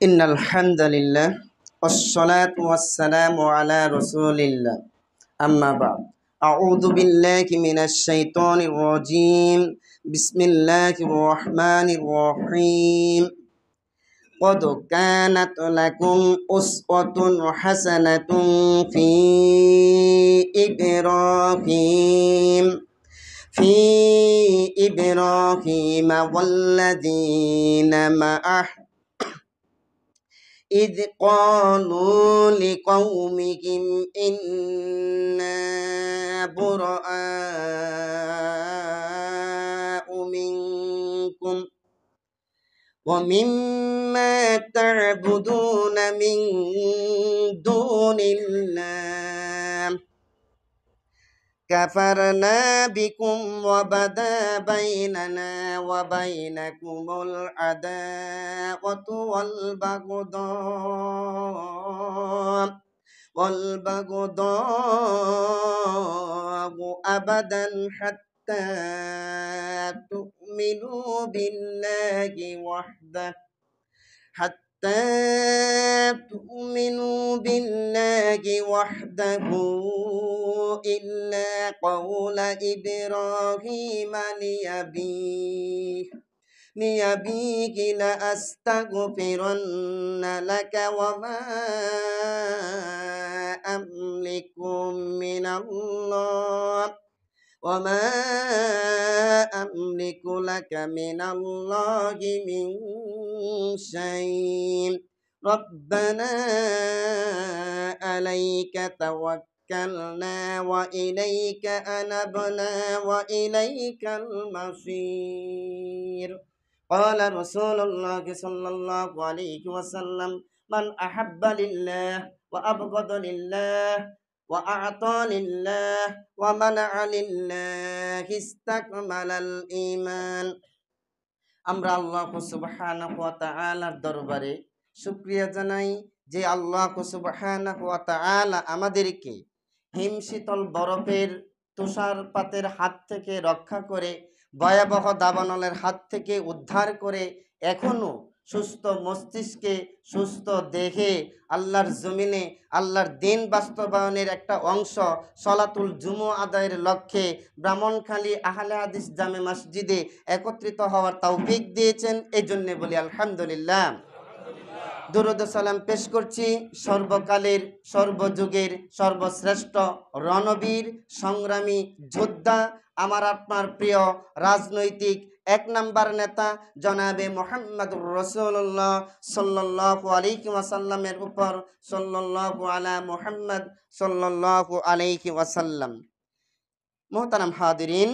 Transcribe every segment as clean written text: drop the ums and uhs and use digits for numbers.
ইন্নাল হামদালিল্লাহ ওয়াসসালাতু ওয়াসসালামু আলা রাসূলিল্লাহ আম্মা বা'দ আউযু বিল্লাহি মিনাশ শাইতানির রাজীম বিসমিল্লাহির রহমানির রহিম قد كانت لكم أسوة حسنة في إبراهيم في إبراهيم والذين معه إذ قالوا لقومهم إنا براء منكم ومما تعبدون من دون الله كفرنا بكم وبدا بيننا وبينكم العداوة والبغضاء أبدا حتى تؤمنوا بالله وحده إلا قول إبراهيم لأبيه لأستغفرن لك وما أملك لك من الله من شيء ربنا عليك توكلنا وإليك أنبنا وإليك المصير قال رسول الله صلى الله عليه وسلم من أحب لله وأبغض لله وأعطى لله ومنع لله استكمل الإيمان আমরা আল্লাহ সুবহানাহু ওয়া তাআলার দরবারে শুকরিয়া জানাই যে আল্লাহ সুবহানাহু ওয়া তাআলা আমাদেরকে হিমশীতল বরফের তুষারপাতের হাত থেকে রক্ষা করে ভয়াবহ দাবানলের হাত থেকে উদ্ধার করে এখনো সুস্থ মস্তিষ্কে সুস্থ দেহে আল্লাহর জমিনে আল্লাহর দিন বাস্তবায়নের একটা অংশ সলাতুল জুমু আদায়ের লক্ষ্যে ব্রাহ্মণখালী আহলে হাদিস জামে মসজিদে একত্রিত হওয়ার তৌফিক দিয়েছেন, এই জন্যে বলি আলহামদুলিল্লাহ। দুরূদ ও সালাম পেশ করছি সর্বকালের সর্বযুগের সর্বশ্রেষ্ঠ রণবীর সংগ্রামী যোদ্ধা আমার আপনার প্রিয় রাজনৈতিক এক নাম্বার নেতা জনাবে মুহাম্মদুর রাসূলুল্লাহ সাল্লাল্লাহু আলাইহি ওয়াসাল্লামের উপর সাল্লাল্লাহু আলা মুহাম্মদ সাল্লাল্লাহু আলাইহি ওয়াসাল্লাম। মুহতারাম হাদিরিন,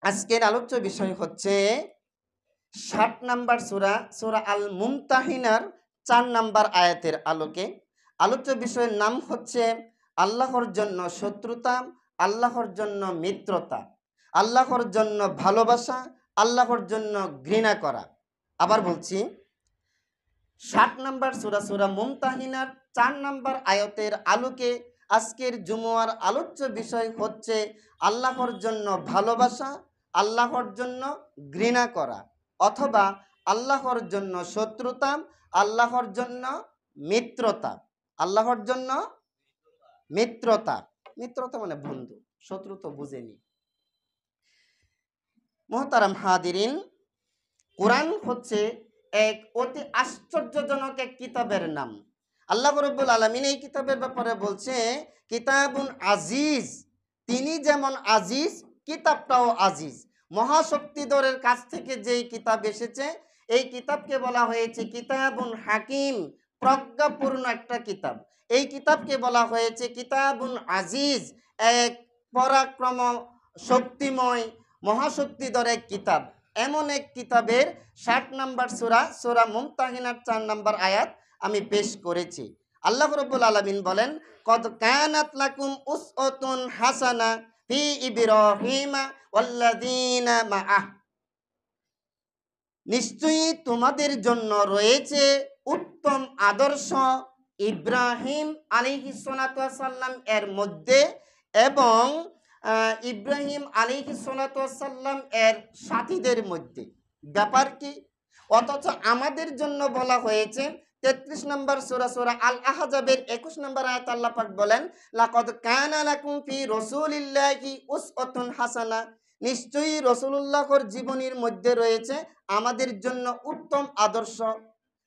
আজকের আলোচ্য বিষয় হচ্ছে 60 নাম্বার সূরা আল মুমতাহিনার 4 নাম্বার আয়াতের আলোকে। আলোচ্য বিষয়ের নাম হচ্ছে আল্লাহর জন্য শত্রুতা, আল্লাহর জন্য মিত্রতা, আল্লাহর জন্য ভালোবাসা, আল্লাহর জন্য ঘৃণা করা। আবার বলছি, 60 নাম্বার সূরা মুমতাহিনার 4 নাম্বার আয়াতের আলোকে আজকের জুমুয়ার আলোচ্য বিষয় হচ্ছে আল্লাহর জন্য ভালোবাসা, আল্লাহর জন্য ঘৃণা করা, অথবা আল্লাহর জন্য শত্রুতা, আল্লাহর জন্য মিত্রতা। আল্লাহর জন্য মিত্রতা, মিত্রতা মানে বন্ধু, শত্রু তো বুঝেনি। মুহতারাম হাদিরিন, কোরআন হচ্ছে এক অতি আশ্চর্যজনক এক কিতাবের নাম। আল্লাহ রাব্বুল আলামিন এই কিতাবের ব্যাপারে বলছে কিতাবুন আজিজ, তিনি যেমন আজিজ কিতাবটাও আজিজ। মহাশক্তিধরের কাছ থেকে যেই কিতাব এসেছে এই কিতাবকে বলা হয়েছে কিতাবুন হাকিম, প্রজ্ঞাপূর্ণ একটা কিতাব। এই কিতাবকে বলা হয়েছে কিতাবুন আজিজ, এক পরাক্রম শক্তিময় মহাশক্তিধর এক কিতাব। এমন এক কিতাবের 60 নাম্বার সূরা মুমতাহিনার 4 নাম্বার আয়াত আমি পেশ করেছি। আল্লাহ রাব্বুল আলামিন বলেন কদ কানাত লাকুম উসওয়াতুন হাসানা ফি ইব্রাহিমা ওয়াল্লাযীনা মাআহ, নিশ্চয়ই তোমাদের জন্য রয়েছে উত্তম আদর্শ ইব্রাহিম আলাইহিস সালাতু ওয়াস সালাম এর মধ্যে এবং ইব্রাহিম আলাইহিস সালাতু ওয়াস সালাম এর সাথীদের মধ্যে। ব্যাপার কি? অথচ আমাদের জন্য বলা হয়েছে 33 নম্বর সূরা সূরা আল আহজাবের 21 নম্বর আয়াত আল্লাহ পাক বলেন, লাকাদ কানা লাকুম ফি রাসূলিল্লাহি উসওয়াতুন হাসানাহ, নিশ্চয়ই রাসূলুল্লাহর জীবনীর মধ্যে রয়েছে আমাদের জন্য উত্তম আদর্শ।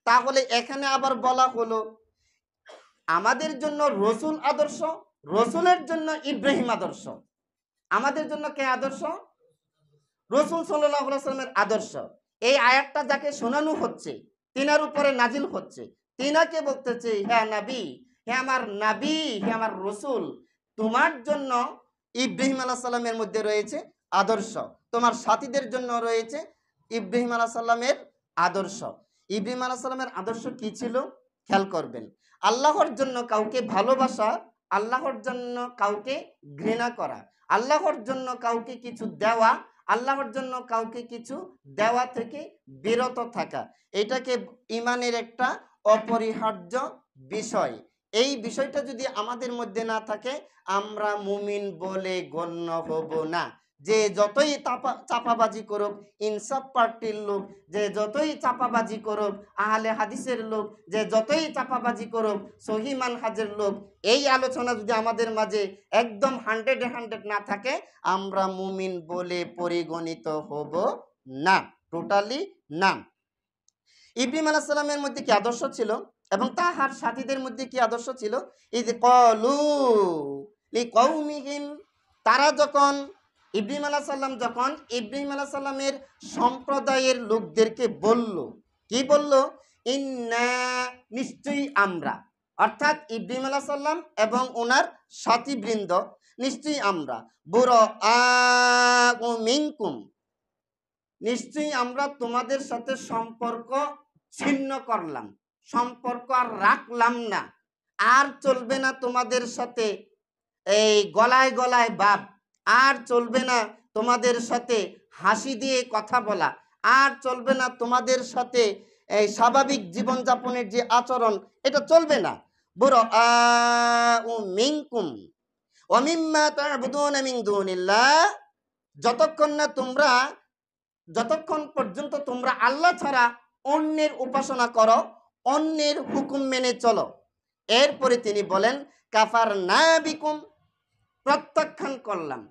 তাহলে এখানে আবার বলা হলো আমাদের জন্য রসুল আদর্শ, রসুলের জন্য ইব্রাহিম আদর্শ। আমাদের জন্য কে আদর্শ? রসুল সাল্লাল্লাহু আলাইহি ওয়াসাল্লামের আদর্শ। এই আয়াতটা যাকে শোনানো হচ্ছে, তিনার উপরে নাজিল হচ্ছে, তিনাকে বলতেছে, হ্যাঁ নবী, হে আমার নবী, হে আমার রসুল, তোমার জন্য ইব্রাহিম আলাইহিস সালামের মধ্যে রয়েছে আদর্শ, তোমার সাথীদের জন্য রয়েছে ইব্রাহিম আলাইহিস সালামের আদর্শ। ইব্রাহিম আলাইহিস সালামের আদর্শ কি ছিল? খেয়াল করবেন, আল্লাহর জন্য কাউকে ভালোবাসা, আল্লাহর জন্য কাউকে ঘৃণা করা, আল্লাহর জন্য কাউকে কিছু দেওয়া, আল্লাহর জন্য কাউকে কিছু দেওয়া থেকে বিরত থাকা, এটাকে ইমানের একটা অপরিহার্য বিষয়। এই বিষয়টা যদি আমাদের মধ্যে না থাকে, আমরা মুমিন বলে গণ্য হব না। যে যতই চাপাবাজি করুক ইনসাফ পার্টির লোক, যে যতই চাপাবাজি করুক আহলে হাদিসের লোক, যে যতই চাপাবাজি করুক সহি মানহাজের লোক, এই আলোচনা যদি আমাদের মাঝে একদম 100 না থাকে, আমরা মুমিন বলে পরিগণিত হব না, টোটালি না। ইব্রাহিম আলাইহিস সালামের মধ্যে কি আদর্শ ছিল এবং তাহার সাথীদের মধ্যে কি আদর্শ ছিল? ইয ক্বালু লিকাউমিহিম, তারা যখন ইব্রাহিম আলাইহিস সালাম যখন ইব্রাহিম আলাইহিস সালামের সম্প্রদায়ের লোকদেরকে বলল, কি বলল? ইন্না, নিশ্চয়ই আমরা, অর্থাৎ ইব্রাহিম আলাইহিস সালাম এবং ওনার সাথীবৃন্দ, নিশ্চয়ই আমরা, বুরাআউ মিনকুম, নিশ্চয়ই আমরা তোমাদের সাথে সম্পর্ক ছিন্ন করলাম, সম্পর্ক আর রাখলাম না, আর চলবে না তোমাদের সাথে এই গলায় গলায় ভাব, আর চলবে না তোমাদের সাথে হাসি দিয়ে কথা বলা, আর চলবে না তোমাদের সাথে এই স্বাভাবিক জীবনযাপনের যে আচরণ, এটা চলবে না। বুরাআউ মিনকুম ওয়া মিম্মা তা'বুদুনা মিন দুনিল্লাহ, যতক্ষণ পর্যন্ত তোমরা আল্লাহ ছাড়া অন্যের উপাসনা করো, অন্যের হুকুম মেনে চলো। এরপরে তিনি বলেন, কাফারনা বিকুম, প্রত্যাখ্যান করলাম।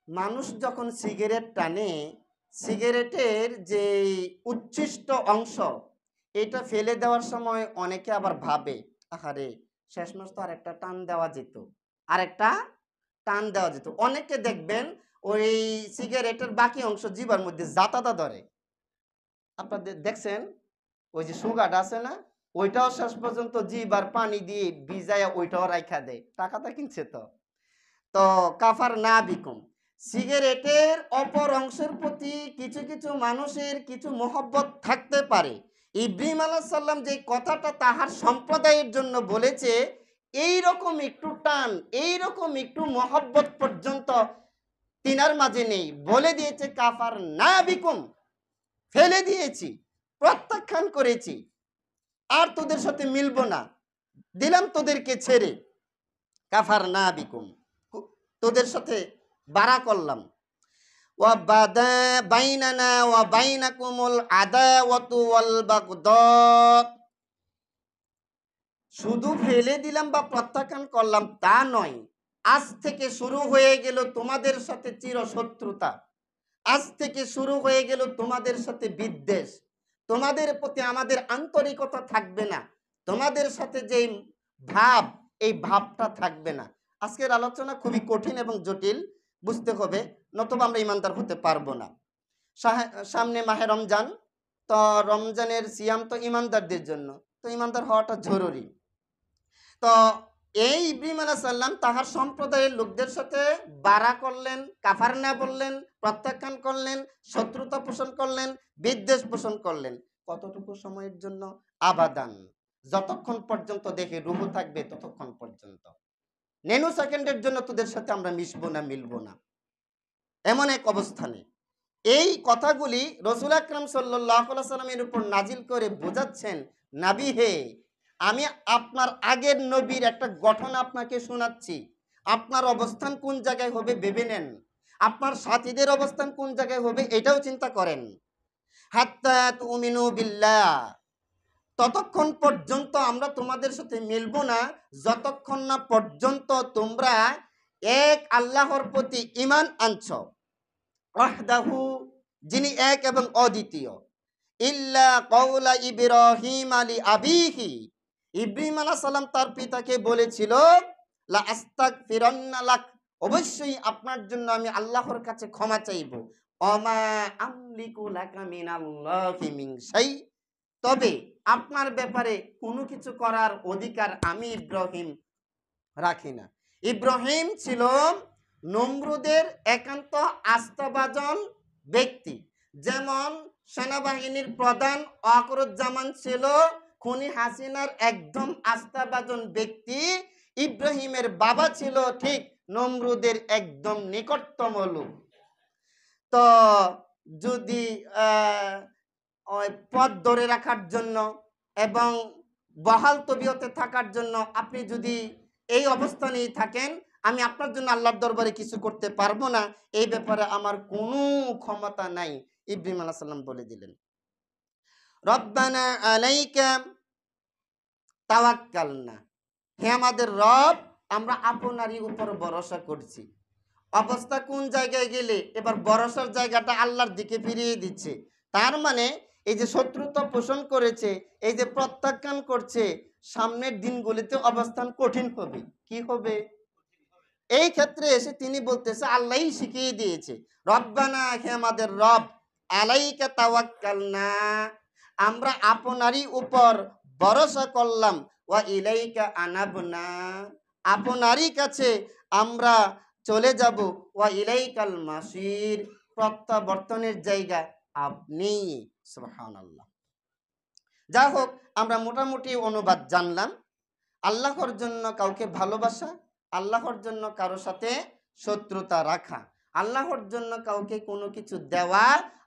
মানুষ যখন সিগারেট টানে, সিগারেটের যে উচ্ছিষ্ট অংশ, এটা ফেলে দেওয়ার সময় অনেকে আবার ভাবে, আহারে শেষমেশ তো আরেকটা টান দেওয়া যেত, আরেকটা টান দেওয়া যেত। অনেকে দেখবেন ওই সিগারেটের বাকি অংশ জিবার মধ্যে জাতাটা ধরে, আপনাদের দেখছেন, ওই যে সুগারটা আছে না, ওইটাও শেষ পর্যন্ত জিবার পানি দিয়ে ভিজায়া ওইটাও রাইখা দেয়, টাকাটা কিনছে তো। তো কাফার না বিকুম, সিগারেটের অপর অংশের প্রতি কিছু কিছু মানুষের কিছু মহব্বত থাকতে পারে। ইব্রাহিম আলাইহিস সালাম যে কথাটা তাহার সম্প্রদায়ের জন্য বলেছে, এই রকম একটু টান, এই রকম একটু মহব্বত পর্যন্ত তিনার মাঝে নেই। বলে দিয়েছে কাফার না বিকুম, ফেলে দিয়েছি, প্রত্যাখ্যান করেছি, আর তোদের সাথে মিলবো না, দিলাম তোদেরকে ছেড়ে। কাফার না বিকুম, তোদের সাথে বাড়া করলাম। ওয়া বাদা বাইনানা ওয়া বাইনাকুমুল আদাওয়াতু ওয়াল বাগদা, শুধু ফেলে দিলাম বা প্রত্যাখ্যান করলাম তা নয়, আজ থেকে শুরু হয়ে গেল তোমাদের সাথে চিরশত্রুতা, আজ থেকে শুরু হয়ে গেল তোমাদের সাথে বিদ্বেষ, তোমাদের প্রতি আমাদের আন্তরিকতা থাকবে না, তোমাদের সাথে যে ভাব, এই ভাবটা থাকবে না। আজকের আলোচনা খুবই কঠিন এবং জটিল, বুঝতে হবে, নতুবা আমরা ইমানদার হতে পারবো না। সামনে মাহে রমজান, তো রমজানের সিয়াম তো ইমানদারদের জন্য, তো ইমানদার হওয়াটা জরুরি। তো এই ইব্রাহিম আলাইহিস সালাম তাহার সম্প্রদায়ের লোকদের সাথে বাড়া করলেন, কাফার না বললেন, প্রত্যাখ্যান করলেন, শত্রুতা পোষণ করলেন, বিদ্বেষ পোষণ করলেন। কতটুকু সময়ের জন্য? আবাদান, যতক্ষণ পর্যন্ত দেখে রুহু থাকবে ততক্ষণ পর্যন্ত, নেনো সেকেন্ডের জন্য তোদের সাথে আমরা মিশবো না, মিলবো না, এমন এক অবস্থানে। এই কথাগুলি রাসূল আকরাম সাল্লাল্লাহু আলাইহি সাল্লামের উপর নাজিল করে বোঝাচ্ছেন, নবী হে, আমি আপনার আগের নবীর একটা ঘটনা আপনাকে শোনাচ্ছি, আপনার অবস্থান কোন জায়গায় হবে ভেবে নেন, আপনার সাথীদের অবস্থান কোন জায়গায় হবে এটাও চিন্তা করেন। হাত্তা তুমিনু বিল্লাহ, ততক্ষণ পর্যন্ত আমরা তোমাদের সাথে মিলব না যতক্ষণ না পর্যন্ত তোমরা এক আল্লাহর প্রতি ঈমান আনছ, ওয়াহদাহু, যিনি এক এবং অদ্বিতীয়, ইল্লা কওলা ইব্রাহিম আলী আবিহি, ইব্রাহিম আলাইহিস সালাম তার পিতাকে বলেছিল, লা আস্তাগফিরান্না লাক, অবশ্যই আপনার জন্য আমি আল্লাহর কাছে ক্ষমা চাইব, অমা আমলিকু লাকা মিনাল্লাহি মিন শাই, তবে আপনার ব্যাপারে কোনো কিছু করার অধিকার আমি ইব্রাহিম রাখি না। ইব্রাহিম ছিল নমরুদের একান্ত আস্থাভাজন ব্যক্তি, যেমন সেনাবাহিনীর প্রধান ওয়াকরুজ্জামান ছিল খুনি হাসিনার একদম আস্থাভাজন ব্যক্তি, ইব্রাহিমের বাবা ছিল ঠিক নমরুদের একদম নিকটতম লোক। তো যদি ওই পথ ধরে রাখার জন্য এবং বহাল তবিয়তে থাকার জন্য আপনি যদি এই অবস্থানেই থাকেন, আমি আপনার জন্য আল্লাহর দরবারে কিছু করতে পারবো না, এই ব্যাপারে আমার কোনো ক্ষমতা নাই, ইব্রাহিম আলাইহিস সালাম বলে দিলেন। রব্বানা আলাইকা তাওয়াক্কালনা, হে আমাদের রব, আমরা আপনারই উপর ভরসা করছি। অবস্থা কোন জায়গায় গেলে এবার ভরসার জায়গাটা আল্লাহর দিকে ফিরিয়ে দিচ্ছে। তার মানে এই যে শত্রুতা পোষণ করেছে, এই যে প্রত্যাখ্যান করছে, সামনের দিনগুলিতে অবস্থান কঠিন হবে। কি হবে? এই ক্ষেত্রে এসে তিনি বলতেছে, আল্লাহই শিখিয়ে দিয়েছে, রব্বানা, হে আমাদের রব, আলাইকা তাওয়াক্কালনা, আমরা আপনারই উপর ভরসা করলাম, ওয়া ইলাইকা আনাবনা, আপনারই কাছে আমরা চলে যাব, ওয়া ইলাইকাল মাসির, প্রত্যাবর্তনের জায়গা আপনি। সুবহানাল্লাহ। যা হোক, আমরা মোটামুটি অনুবাদ জানলাম। আল্লাহর জন্য কাউকে ভালোবাসা, আল্লাহর জন্য কারো সাথে শত্রুতা রাখা, আল্লাহর জন্য কাউকে কোনো কিছু দেওয়া,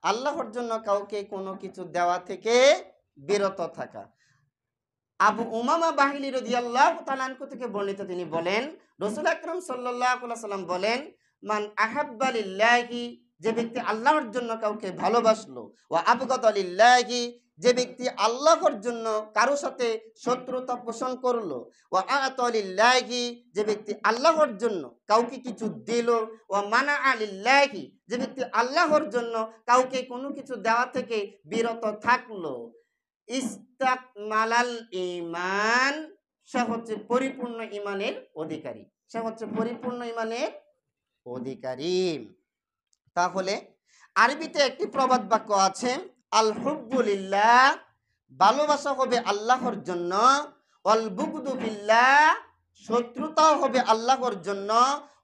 আল্লাহর জন্য কাউকে কোনো কিছু দেওয়া থেকে বিরত থাকা। আবু উমামা বাহিলি রাদিয়াল্লাহু তাআলা আনহু থেকে বর্ণিত, তিনি বলেন, রাসূল আকরাম সাল্লাল্লাহু আলাইহি সাল্লাম বলেন, মান আহাব্বা লিল্লাহি, যে ব্যক্তি আল্লাহর জন্য কাউকে ভালোবাসলো, ওয়া আবগাদা লিল্লাহি, যে ব্যক্তি আল্লাহর জন্য কারো সাথে শত্রুতা পোষণ করলো, ওয়া আতা লিল্লাহি, যে ব্যক্তি আল্লাহর জন্য কাউকে কিছু দিল, ওয়া মানা লিল্লাহি, যে ব্যক্তি আল্লাহর জন্য কাউকে কোনো কিছু দেওয়া থেকে বিরত থাকলো, ইস্তাকমালাল ঈমান, সে হচ্ছে পরিপূর্ণ ঈমানের অধিকারী, সে হচ্ছে পরিপূর্ণ ঈমানের অধিকারী। তাহলে আরবিতে একটি প্রবাদ বাক্য আছে, আল হুব্বু লিল্লাহ, ভালোবাসা হবে আল্লাহর জন্য, ওয়াল বুগদু ফিল্লাহ, শত্রুতাও হবে আল্লাহর জন্য,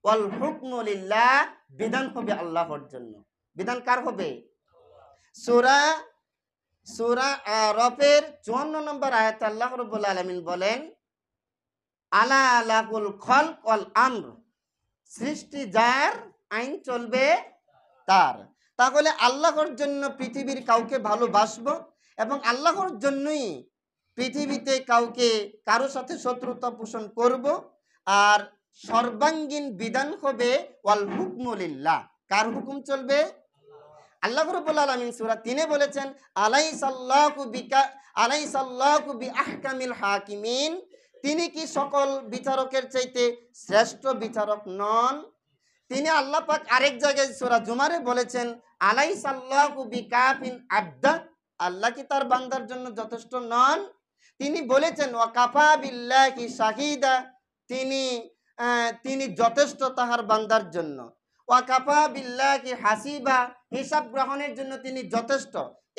ওয়াল হুকমু লিল্লাহ, বিধান হবে আল্লাহর জন্য। বিধান কার হবে? সূরা আরাফের 54 নম্বর আয়াতে আল্লাহ রাব্বুল আলামিন বলেন, আলা লাহুল খালক ওয়াল আমর, সৃষ্টি যার, আইন চলবে তার। তাহলে আল্লাহর জন্য পৃথিবীর কাউকে ভালোবাসবো এবং আল্লাহর জন্যই পৃথিবীতে কারো সাথে শত্রুতা পোষণ করব। আর সর্বাঙ্গীন বিধান হবে ওয়াল হুকমু লিল্লাহ, কার হুকুম চলবে? আল্লাহ রাব্বুল আলামিন সূরা 3 বলেছেন, আলাইসাল্লাহু বিআহকামিল হাকিমিন, তিনি কি সকল বিচারকের চাইতে শ্রেষ্ঠ বিচারক নন? তিনি আল্লাহ পাক আরেক জায়গায় সূরা জুমারে বলেছেন, আলাইসাল্লাহু বিকাফিন আবদা, আল্লাহ কি তার বান্দার জন্য যথেষ্ট নন? তিনি বলেছেন, ওয়া কাফা বিল্লাহি শাহিদা, তিনি যথেষ্ট তাহার বান্দার জন্য, ওয়া কাফা বিল্লাহি হাসিবা, হিসাব গ্রহণের জন্য তিনি যথেষ্ট।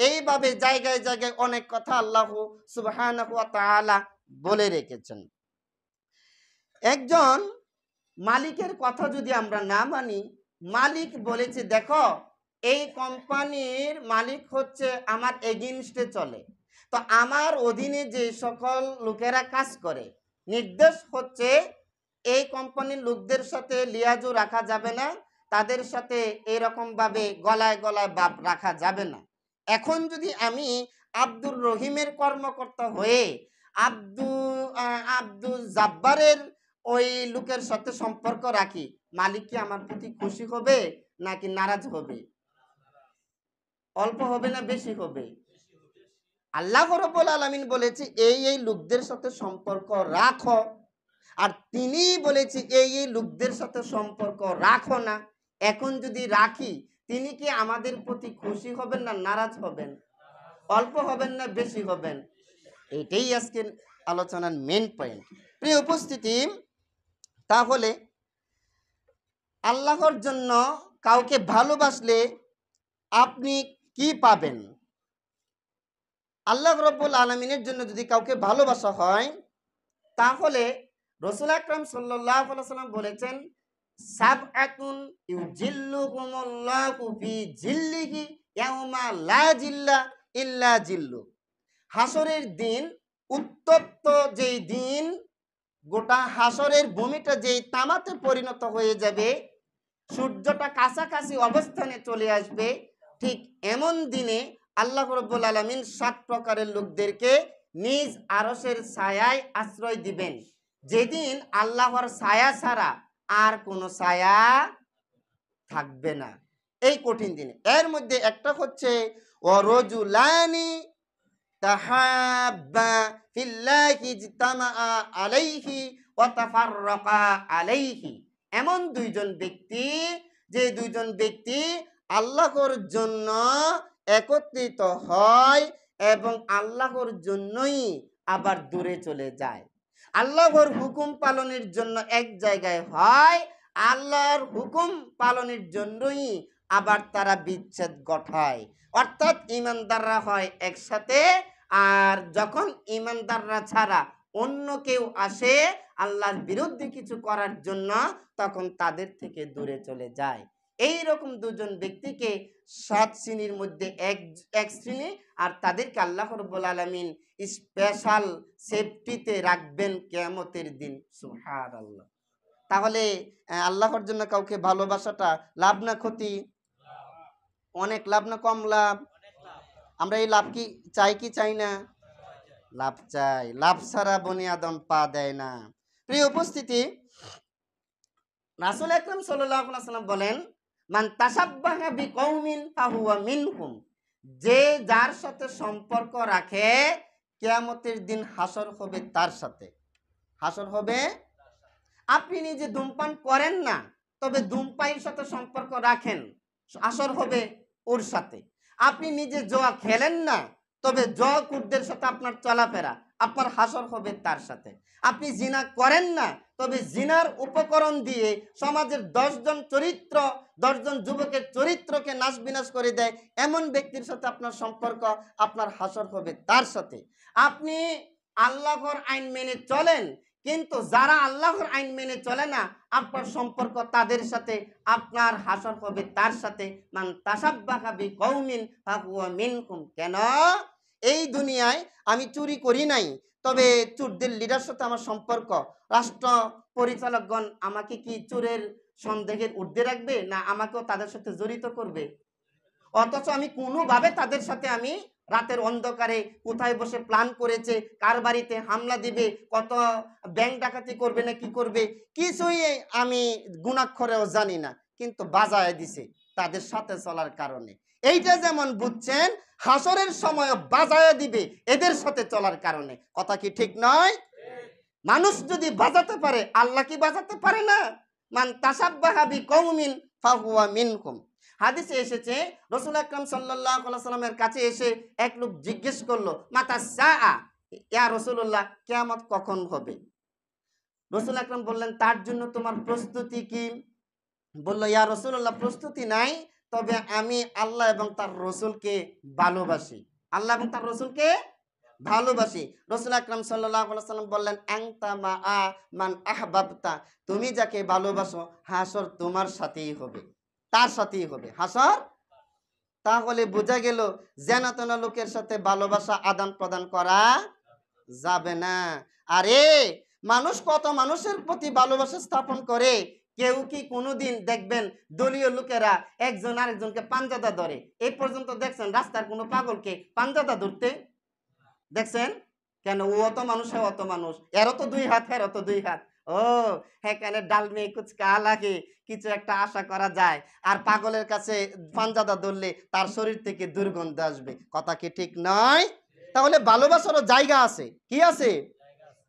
এইভাবে জায়গায় জায়গায় অনেক কথা আল্লাহ সুবহানাহু ওয়া তাআলা বলে রেখেছেন। একজন মালিকের কথা যদি আমরা না মানি, মালিক বলেছে, দেখো এই কোম্পানির মালিক হচ্ছে আমার এগেইনস্টে চলে, তো আমার অধীনে যে সকল লোকেরা কাজ করে, নির্দেশ হচ্ছে এই কোম্পানির লোকদের সাথে লিয়াজু রাখা যাবে না, তাদের সাথে এরকম ভাবে গলায় গলায় বাপ রাখা যাবে না। এখন যদি আমি আব্দুর রহিমের কর্মকর্তা হয়ে আব্দুল জাব্বারের ওই লোকের সাথে সম্পর্ক রাখি, মালিক কি আমার প্রতি খুশি হবে নাকি নারাজ হবে? অল্প হবে না বেশি হবে? আল্লাহ রাব্বুল আলামিন বলেছে এই লোকদের সাথে সম্পর্ক রাখো, আর তিনি বলেছে এই লোকদের সাথে সম্পর্ক রাখো না। এখন যদি রাখি, তিনি কি আমাদের প্রতি খুশি হবেন না নারাজ হবেন? অল্প হবেন না বেশি হবেন? এটাই আজকের আলোচনার মেন পয়েন্ট। প্রিয় উপস্থিতি, তাহলে আল্লাহর জন্য কাউকে ভালোবাসলে আপনি কি পাবেন? আল্লাহ রাব্বুল আলামিনের জন্য যদি কাউকে ভালোবাসা হয়, তাহলে রাসূল আকরাম সাল্লাল্লাহু আলাইহি ওয়াসাল্লাম বলেছেন, সাবআতুন ইউজিল্লুহুমুল্লাহু ফি জিল্লিহি ইয়াওমা লা জিল্লা ইল্লা জিল্লু। হাসরের দিন, উত্তপ্ত যেই দিন, গোটা হাসরের ভূমিটা যেই তামাতে পরিণত হয়ে যাবে, সূর্যটা কাছাকাছি অবস্থানে চলে আসবে, ঠিক এমন দিনে আল্লাহ রাব্বুল আলামিন ৭ প্রকারের লোকদেরকে নিজ আরশের ছায়ায় আশ্রয় দিবেন, যেদিন আল্লাহর ছায়া ছাড়া আর কোনো ছায়া থাকবে না এই কঠিন দিনে। এর মধ্যে একটা হচ্ছে ওয়ারাজুলানি তাহাব্বা ফিল্লাহি ইজতামাআ আলাইহি ওয়া তাফাররাকা আলাইহি। এমন দুইজন ব্যক্তি, যে দুইজন ব্যক্তি আল্লাহর জন্য একত্রিত হয় এবং আল্লাহর জন্যই আবার দূরে চলে যায়। আল্লাহর হুকুম পালনের জন্য এক জায়গায় হয়, আল্লাহর হুকুম পালনের জন্যই আবার তারা বিচ্ছেদ ঘটায়। অর্থাৎ ইমানদাররা হয় একসাথে, আর যখন ইমানদাররা ছাড়া অন্য কেউ আসে আল্লাহর বিরুদ্ধে কিছু করার জন্য, তখন তাদের থেকে দূরে চলে যায়। এই রকম দুজন ব্যক্তিকে ৭ শ্রেণীর মধ্যে এক শ্রেণী, আর তাদেরকে আল্লাহ রাব্বুল আলামিন স্পেশাল সেফটিতে রাখবেন কিয়ামতের দিন। সুবহানাল্লাহ। তাহলে আল্লাহর জন্য কাউকে ভালোবাসাটা লাভ না ক্ষতি? অনেক লাভ না কম লাভ? আমরা এই লাভ কি চাই কি চাই না? লাভ চাই। লাভ ছাড়া বনি আদম পা দেয় না। প্রিয় উপস্থিতি, রাসূল আকরাম সাল্লাল্লাহু আলাইহি ওয়াসাল্লাম বলেন, মান তাশাব্বাহা বিকৌমিন ফাহুয়া মিনহুম। যে যার সাথে সম্পর্ক রাখে, কিয়ামতের দিন হাসর হবে তার সাথে। হাসর হবে। আপনি নিজে ধূমপান করেন না, তবে ধূমপায়ীর সাথে সম্পর্ক রাখেন, হাসর হবে ওর সাথে। আপনি নিজে জুয়া খেলেন না, তবে জুয়াকুরদের সাথে আপনার চলাফেরা, আপনার হাসর হবে তার সাথে। আপনি জিনা করেন না, তবে জিনার উপকরণ দিয়ে সমাজের ১০ জন যুবকের চরিত্রকে নাশ বিনাশ করে দেয়, এমন ব্যক্তির সাথে আপনার সম্পর্ক, আপনার হাসর হবে তার সাথে। আপনি আল্লাহর আইন মেনে চলেন, কিন্তু যারা আল্লাহর আইন মেনে চলে না, আপনার সম্পর্ক তাদের সাথে, আপনার হাসর হবে তার সাথে। মান তাশাব্বাহা বিকৌমিন ফাহুয়া মিনহুম। কেন? এই দুনিয়ায় আমি চুরি করি নাই, তবে চোরদের লিডার সাথে আমার সম্পর্ক। রাষ্ট্র পরিচালকগণ আমাকে কি চোরের সন্দেহের ঊর্ধ্বে রাখবে, না আমাকেও তাদের সাথে জড়িত করবে? অথচ আমি কোনোভাবে তাদের সাথে, আমি রাতের অন্ধকারে কোথায় বসে প্ল্যান করেছে, কার বাড়িতে হামলা দিবে, কত ব্যাংক ডাকাতি করবে না কি করবে, কিছুই আমি গুণাক্ষরেও জানি না, কিন্তু বাজায় দিছে তাদের সাথে চলার কারণে। এইটা যেমন বুঝছেন, হাসরের সময় বাজায় দিবে এদের সাথে চলার কারণে। কথা কি ঠিক নয়? মানুষ যদি বাজাতে পারে, আল্লাহ কি বাজাতে পারে না? মান তাশাব্বাহা বিকৌমিন ফাহুয়া মিনহুম। হাদিসে এসেছে, রাসূল আকরাম সাল্লাল্লাহু আলাইহি ওয়াসাল্লামের কাছে এসে এক লোক জিজ্ঞেস করলো, মাতা সাআ, ইয়া রাসূলুল্লাহ, কিয়ামত কখন হবে? রাসূল আকরাম বললেন, তার জন্য তোমার প্রস্তুতি কি? বলল, ইয়া রাসূলুল্লাহ, প্রস্তুতি নাই, তবে আমি আল্লাহ এবং তার রাসূলকে ভালোবাসি। আল্লাহ এবং তার রাসূলকে ভালোবাসি। রাসূল আকরাম সাল্লাল্লাহু আলাইহি ওয়াসাল্লাম বললেন, আনতা মাআ মান আহবাবতা, তুমি যাকে ভালোবাসো হাসর তোমার সাথেই হবে, তার সাথেই হবে হাসর। তাহলে বোঝা গেল জেনাতনা লোকের সাথে ভালোবাসা আদান প্রদান করা যাবে না। আরে মানুষ কত মানুষের প্রতি ভালোবাসা স্থাপন করে, কেউ কি কোনোদিন দেখবেন দলীয় লোকেরা একজন আরেকজনকে পাঞ্জাদা ধরে? এই পর্যন্ত দেখছেন রাস্তার কোনো পাগলকে পাঞ্জাদা ধরতে দেখছেন? কেন? ও অত মানুষ, হ্যাঁ অত মানুষ, এরও তো ২ হাত, হ্যাঁ তো ২ হাত। ও এখানে ডাল মে কুছ কা লাগে, কিছু একটা আশা করা যায়। আর পাগলের কাছে পাঞ্জাদা ধরলে তার শরীর থেকে দুর্গন্ধ আসবে। কথা কি ঠিক নয়? তাহলে ভালোবাসারও জায়গা আছে, কি আছে?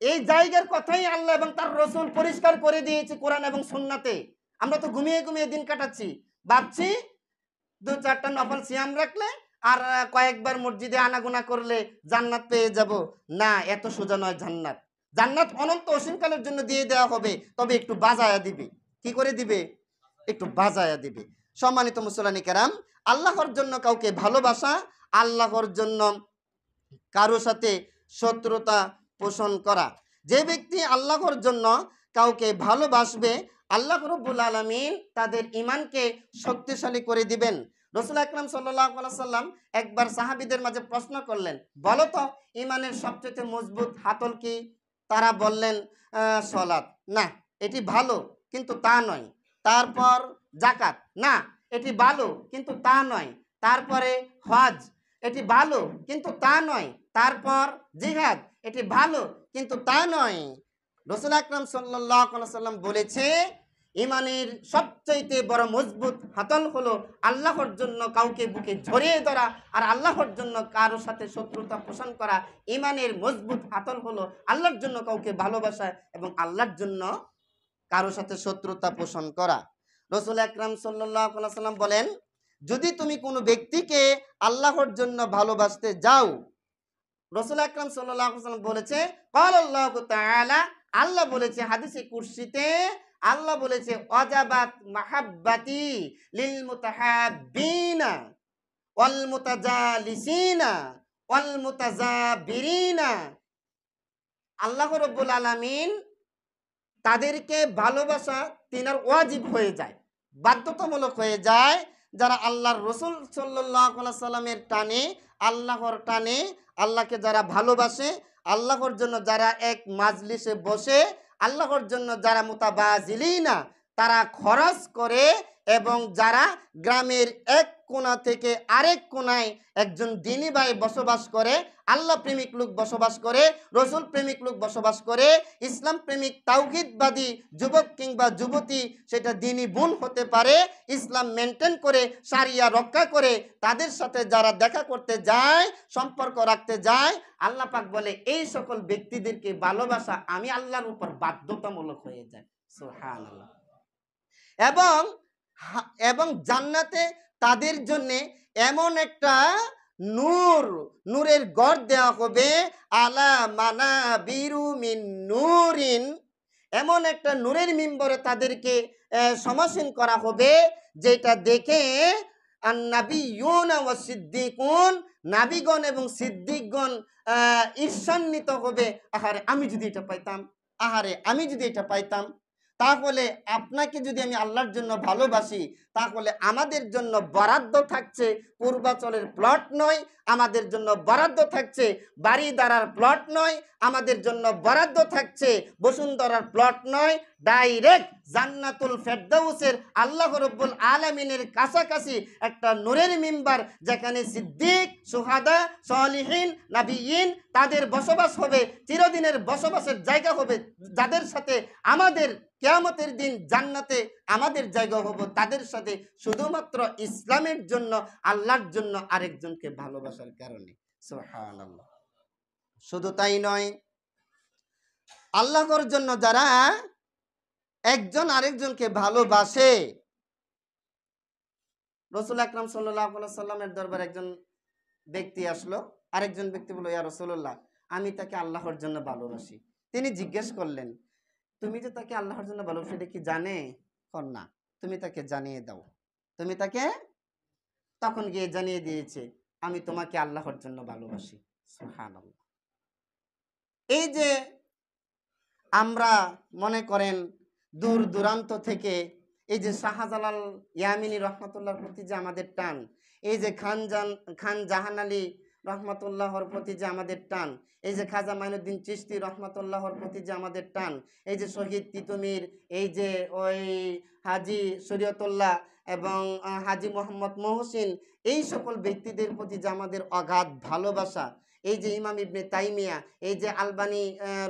এই জায়গার কথাই আল্লাহ এবং তার রসুল পরিষ্কার করে দিয়েছে কোরআন এবং সুন্নাতে। আমরা তো ঘুমিয়ে ঘুমিয়ে দিন কাটাচ্ছি, ভাবছি 2-4টা নফল সিয়াম রাখলে আর কয়েকবার মসজিদে আনাগোনা করলে জান্নাত পেয়ে যাব। না, এত সোজা নয় জান্নাত। জান্নাত অনন্ত অসীমকালের জন্য দিয়ে দেওয়া হবে, তবে একটু বাজায়া দিবে। কি করে দিবে? একটু বাজায়া দিবে। সম্মানিত মুসল্লানি কেরাম, আল্লাহর জন্য কাউকে ভালোবাসা, আল্লাহর জন্য কারো সাথে শত্রুতা পোষণ করা। যে ব্যক্তি আল্লাহর জন্য কাউকে ভালোবাসবে, আল্লাহ রাব্বুল আলামিন তাদের ঈমানকে শক্তিশালী করে দিবেন। রাসূল আকরাম সাল্লাল্লাহু আলাইহি সাল্লাম একবার সাহাবীদের মাঝে প্রশ্ন করলেন, বলো তো ঈমানের সবচেয়ে মজবুত হাতল কি? তারা বললেন সালাত। না, এটি ভালো কিন্তু তা নয়। তারপর যাকাত। না, এটি ভালো কিন্তু তা নয়। তারপরে হজ, এটি ভালো কিন্তু তা নয়। তারপর জিহাদ, এটি ভালো কিন্তু তা নয়। রাসূল আকরাম সাল্লাল্লাহু আলাইহি সাল্লাম বলেছে, ঈমানের সবচাইতে বড় মজবুত হাতল হলো আল্লাহর জন্য কাউকে বুকে জড়িয়ে ধরা আর আল্লাহর জন্য কারো সাথে শত্রুতা পোষণ করা। ঈমানের মজবুত হাতল হলো আল্লাহর জন্য কাউকে ভালোবাসা এবং আল্লাহর জন্য কারো সাথে শত্রুতা পোষণ করা। রাসূল আকরাম সাল্লাল্লাহু আলাইহি সাল্লাম বলেন, যদি তুমি কোনো ব্যক্তিকে আল্লাহর জন্য ভালোবাসতে যাও, রাসূল আকরাম সাল্লাল্লাহু আলাইহি সাল্লাম বলেছে, ক্বালাল্লাহু তাআলা, আল্লাহ বলেছে হাদিসে কুরসিতে, আল্লাহ বলেছে ওয়াজাবাত মাহাব্বাতি লিল মুতাহাব্বিনা ওয়াল মুতাজালিসিনা ওয়াল মুতাজাবিরিনা। আল্লাহ রাব্বুল আলামিন তাদেরকে ভালোবাসা তিনার ওয়াজিব হয়ে যায়, বাধ্যতামূলক হয়ে যায়। যারা আল্লাহর রসুল সাল্লাল্লাহু আলাইহি সাল্লামের টানে, আল্লাহর টানে, আল্লাহকে যারা ভালোবাসে, আল্লাহর জন্য যারা এক মাজলিসে বসে, আল্লাহর জন্য যারা মুতাবাজিলিনা, তারা খরচ করে, এবং যারা গ্রামের এক কোণা থেকে আরেক কোণায় একজন দ্বীনী ভাই বসবাস করে, আল্লাহ প্রেমিক লোক বসবাস করে, রসুল প্রেমিক লোক বসবাস করে, ইসলাম প্রেমিক তাওহীদবাদী যুবক কিংবা যুবতী, সেটা দ্বীনী বোন হতে পারে, ইসলাম মেনটেন করে শারিয়া রক্ষা করে তাদের সাথে যারা দেখা করতে যায়, সম্পর্ক রাখতে যায়, আল্লাহ পাক বলে এই সকল ব্যক্তিদেরকে ভালোবাসা আমি আল্লাহর উপর বাধ্যতামূলক হয়ে যায়। সুবহানাল্লাহ। এবং এবং জান্নাতে তাদের জন্য এমন একটা নূরের গড় দেওয়া হবে, আলা মানাবিরু মিন নূরিন, এমন একটা নূরের মিম্বরে তাদেরকে সমাসীন করা হবে, যেটা দেখে আন-নাবিয়্যুনা ওয়াস সিদ্দিকুন, নাবিগণ এবং সিদ্দিকগণ ঈর্ষান্বিত হবে। আহারে আমি যদি এটা পাইতাম, আহারে আমি যদি এটা পাইতাম। তাহলে আপনাকে যদি আমি আল্লাহর জন্য ভালোবাসি, তাহলে আমাদের জন্য বরাদ্দ থাকছে পূর্বাচলের প্লট নয়, আমাদের জন্য বরাদ্দ থাকছে বাড়িদারার প্লট নয়, আমাদের জন্য বরাদ্দ থাকছে বসুন্ধরার প্লট নয়, ডাইরেক্ট জান্নাতুল ফেরদাউসের আল্লাহ রাব্বুল আলামিনের কাছাকাছি একটা নূরের মিম্বার, যেখানে সিদ্দিক, শুহাদা, সালিহিন, নবিয়্যিন তাদের বসবাস হবে, চিরদিনের বসবাসের জায়গা হবে, যাদের সাথে আমাদের কিয়ামতের দিন জান্নাতে আমাদের জায়গা হবো, তাদের সাথে শুধুমাত্র ইসলামের জন্য, আল্লাহর জন্য, আরেকজনকে ভালোবাসার কারণে। সুবহানাল্লাহ। শুধু তাই নয়, আল্লাহর জন্য যারা একজন আরেকজনকে ভালোবাসে, রাসূল আকরাম সাল্লাল্লাহু আলাইহি সাল্লামের দরবারে একজন ব্যক্তি আসলো, আরেকজন ব্যক্তি বলল, ইয়া রাসূলুল্লাহ, আমি তাকে আল্লাহর জন্য ভালোবাসি। তিনি জিজ্ঞেস করলেন, তুমি যে তাকে আল্লাহর জন্য ভালোবাসো এটা কি জানে? না। তুমি তাকে জানিয়ে দাও। তুমি তাকে তখন গিয়ে জানিয়ে দিয়েছে, আমি তোমাকে আল্লাহর জন্য ভালোবাসি। সুবহানাল্লাহ। এই যে আমরা মনে করেন দূর দূরান্ত থেকে এই যে শাহজালাল ইয়ামিনী রহমাতুল্লাহর প্রতি যে আমাদের টান, এই যে খান জাহান আলী রহমাতুল্লাহর প্রতি যে আমাদের টান, এই যে খাজা মাইনুদ্দিন চিশতি রহমাতুল্লাহর প্রতি যে আমাদের টান, এই যে শহীদ তিতুমির, এই যে ওই হাজি শরীয়তুল্লাহ এবং হাজি মোহাম্মদ মহসিন, এই সকল ব্যক্তিদের প্রতি যে আমাদের অগাধ ভালোবাসা, এই যে ইমাম ইবনে তাইমিয়া, এই যে আলবানী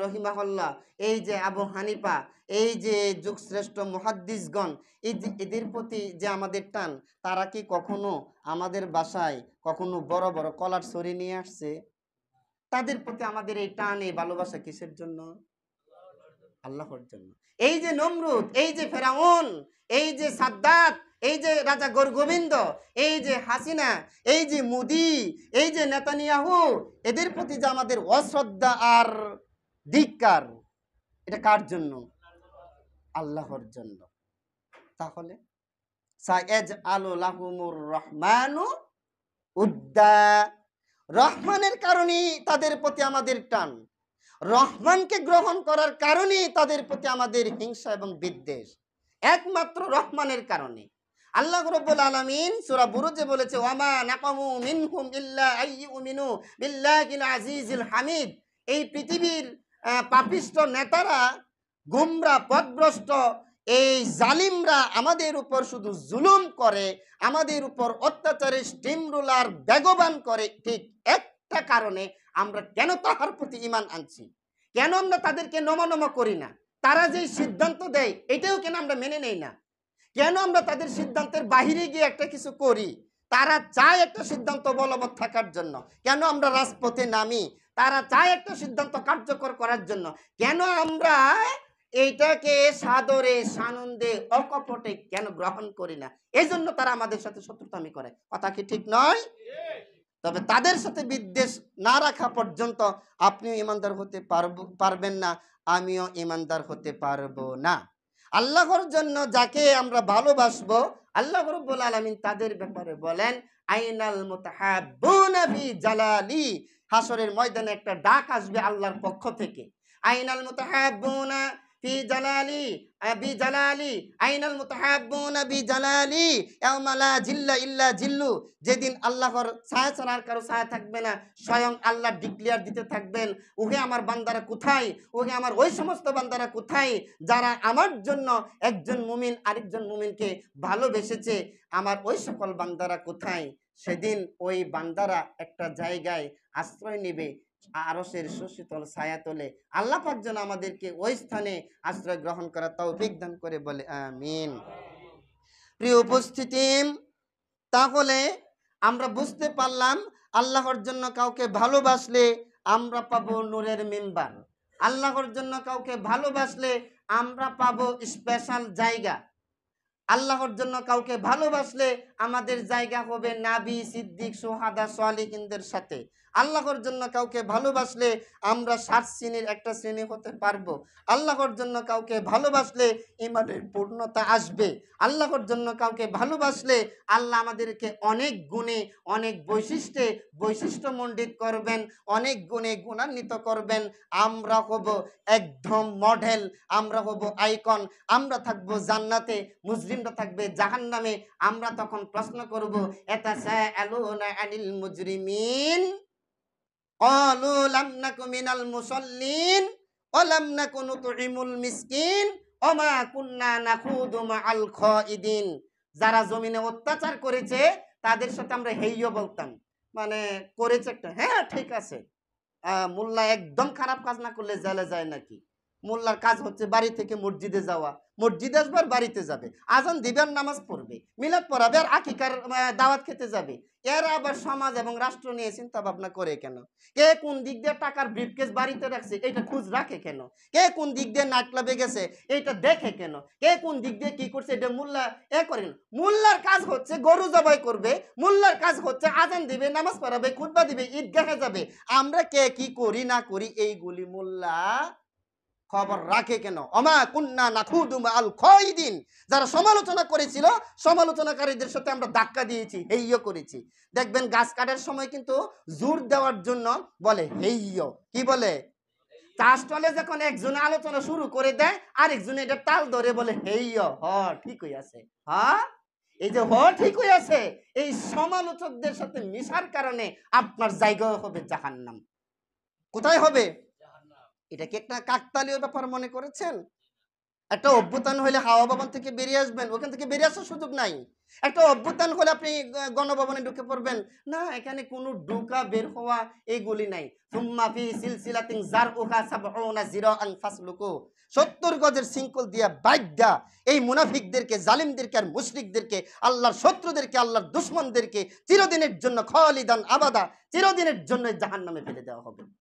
রহিমাহুল্লাহ, এই যে আবু হানিফা, এই যে যুগশ্রেষ্ঠ মুহাদ্দিসগণ, এই যে এদের প্রতি যে আমাদের টান, তারা কি কখনো আমাদের বাসায় কখনো বড় বড় কলার ছড়ি নিয়ে আসছে? তাদের প্রতি আমাদের এই টান, এই ভালোবাসা কিসের জন্য? আল্লাহর জন্য। এই যে নমরুদ, এই যে ফেরাউন, এই যে সাদ্দাত, এই যে রাজা গোবিন্দ, এই যে হাসিনা, এই যে মোদি, এই যে নেতানিয়াহু, এদের প্রতি যে আমাদের অশ্রদ্ধা আর ধিক্কার, এটা কার জন্য? আল্লাহর জন্য। তাহলে সায়াজআলু লাহুমুর রহমানু উদ্দা, রহমানের কারণেই তাদের প্রতি আমাদের টান, রহমানকে গ্রহণ করার কারণেই তাদের প্রতি আমাদের হিংসা এবং বিদ্বেষ, একমাত্র রহমানের কারণে। আল্লাহ রাব্বুল আলামিন সূরা বুরুজে বলেছে, ওয়ামা নাকামু মিনহুম ইল্লা আইয়ুমিনু বিল্লাহিল আজিজিল হামিদ। এই পৃথিবীর পাপিষ্ট নেতারা, গুমরা, পথভ্রষ্ট এই জালিমরা আমাদের উপর শুধু জুলুম করে, আমাদের উপর অত্যাচারের স্টিম রুলার বেগবান করে, ঠিক একটা কারণে আমরা কেন তাহার প্রতি ঈমান আনছি, কেন আমরা তাদেরকে নমনম করি না, তারা যে সিদ্ধান্ত দেয় এটাও কেন আমরা মেনে নেই না, কেন আমরা তাদের সিদ্ধান্তের বাহিরে গিয়ে একটা কিছু করি, তারা চায় একটা সিদ্ধান্ত বলবৎ থাকার জন্য, কেন আমরা রাজপথে নামি, তারা চায় একটা সিদ্ধান্ত কার্যকর করার জন্য, কেন আমরা এইটাকে সাদরে সানন্দে অকপটে কেন গ্রহণ করি না? এই জন্য তারা আমাদের সাথে শত্রুতামি করে। কথা কি ঠিক নয়? তবে তাদের সাথে বিদ্বেষ না রাখা পর্যন্ত আপনিও ইমানদার হতে পারবেন না, আমিও ইমানদার হতে পারবো না। আল্লাহর জন্য যাকে আমরা ভালোবাসবো, আল্লাহ রাব্বুল আলামিন তাদের ব্যাপারে বলেন, আইনাল মুতাহাব্বুনা ফি জালালি। হাসরের ময়দানে একটা ডাক আসবে আল্লাহর পক্ষ থেকে, আইনাল মুতাহাব্বুনা ফি জালালি বি জালালি, আইনাল মুতাহাব্বুনা বি জালালি ইয়াওমা লা জিল্লা ইল্লা জিল্লু। যেদিন আল্লাহর ছায়া ছাড়া আর কারো ছায়া থাকবে না, স্বয়ং আল্লাহ ডিক্লেয়ার দিতে থাকবেন, ওহে আমার বান্দারা কোথায়, ওহে আমার ওই সমস্ত বান্দারা কোথায় যারা আমার জন্য একজন মুমিন আরেকজন মুমিনকে ভালোবেসেছে, আমার ওই সকল বান্দারা কোথায়? সেদিন ওই বান্দারা একটা জায়গায় আশ্রয় নেবে, আরশের সুশীতল ছায়া তোলে। আল্লাহ পাক যেন আমাদেরকে ওই স্থানে আশ্রয় গ্রহণ করার তৌফিক দান করে, বলে আমিন। প্রিয় উপস্থিতি, তাহলে আমরা বুঝতে পারলাম আল্লাহর জন্য কাউকে ভালোবাসলে আমরা পাবো নূরের মিম্বার, আল্লাহর জন্য কাউকে ভালোবাসলে আমরা পাবো স্পেশাল জায়গা, আল্লাহর জন্য কাউকে ভালোবাসলে আমাদের জায়গা হবে নাবী, সিদ্দিক, সুহাদা, সালিহিনদের সাথে। আল্লাহর জন্য কাউকে ভালোবাসলে আমরা 7 শ্রেণীর একটা শ্রেণী হতে পারবো। আল্লাহর জন্য কাউকে ভালোবাসলে ইমানের পূর্ণতা আসবে। আল্লাহর জন্য কাউকে ভালোবাসলে আল্লাহ আমাদেরকে অনেক গুণে, অনেক বৈশিষ্ট্যমণ্ডিত করবেন, অনেক গুণে গুণান্বিত করবেন। আমরা হব একদম মডেল, আমরা হব আইকন, আমরা থাকবো জান্নাতে, মুজরিমরা থাকবে জাহান্নামে। আমরা তখন প্রশ্ন করব, ইয়াতাসাআলুনা আনিল মুজরিমিন ক্বালু লাম নাকু মিনাল মুসাল্লিন ওয়া লাম নাকু নুতঈমুল মিসকিন ওয়া মা কুন্না নাখুদু মাআল খাইদিন। যারা জমিনে অত্যাচার করেছে তাদের সাথে আমরা হেইয়ো বলতাম, মানে করেছে একটা, হ্যাঁ ঠিক আছে, মোল্লা একদম খারাপ কাজ না করলে জেলে যায় নাকি? মোল্লার কাজ হচ্ছে বাড়ি থেকে মসজিদে যাওয়া, মসজিদে আসবার বাড়িতে যাবে, আজান দিবে আর নামাজ পড়বে, মিলাদ পড়াবে আর আকিকার দাওয়াত খেতে যাবে। এরা আবার সমাজ এবং রাষ্ট্র নিয়ে চিন্তা ভাবনা করে কেন? কে কোন দিক দিয়ে টাকার ব্রিফকেস বাড়িতে রাখছে এটা খোঁজ রাখে কেন? কে কোন দিক দিয়ে নাইট ক্লাবে গেছে এটা দেখে কেন? কে কোন দিক দিয়ে কি করছে এটা মোল্লা করে না। মোল্লার কাজ হচ্ছে গরু জবাই করবে, মোল্লার কাজ হচ্ছে আজান দিবে, নামাজ পড়াবে, খুতবা দিবে, ঈদগাহে যাবে। আমরা কে কি করি না করি এইগুলি মোল্লা খবর রাখে কেন? অমা কুন্না নাখুদু মাআল খাইদিন। যারা সমালোচনা করেছিল, সমালোচনাকারীদের সাথে আমরা ধাক্কা দিয়েছি, হেইয়ো করেছি। দেখবেন গাছ কাটার সময় কিন্তু জোর দেওয়ার জন্য বলে হেইয়ো, কি বলে? চাষ টলে যখন একজনে আলোচনা শুরু করে দেয় আরেকজনে এটা তাল ধরে বলে হেইয়ো, হ ঠিক হইয়াছে, হ্যাঁ এই যে হ ঠিক হইয়াছে। এই সমালোচকদের সাথে মিশার কারণে আপনার জায়গা হবে জাহান্নাম। কোথায় হবে? এটা কি একটা কাকতালীয় ব্যাপার মনে করেছেন? একটা অভ্যুত্থান হলে হাওয়া ভবন থেকে বেরিয়ে আসবেন, ওখান থেকে বেরিয়ে আসার সুযোগ নাই। একটা অভ্যুত্থান হলে আপনি গণভবনে ঢুকে পড়বেন না, এখানে কোনো ঢুকা বের হওয়া এইগুলি নাই। সুম্মা ফি সিলসিলাতিন জারউহা সাবউনা জিরাআন ফাসলুকু। 70 গজের শৃঙ্খল দিয়া বাইদ্যা এই মুনাফিকদেরকে, জালিমদেরকে আর মুশরিকদেরকে, আল্লাহর শত্রুদেরকে, আল্লাহর দুশমনদেরকে চিরদিনের জন্য খালিদান আবাদা, চিরদিনের জন্য জাহান্নামে ফেলে দেওয়া হবে।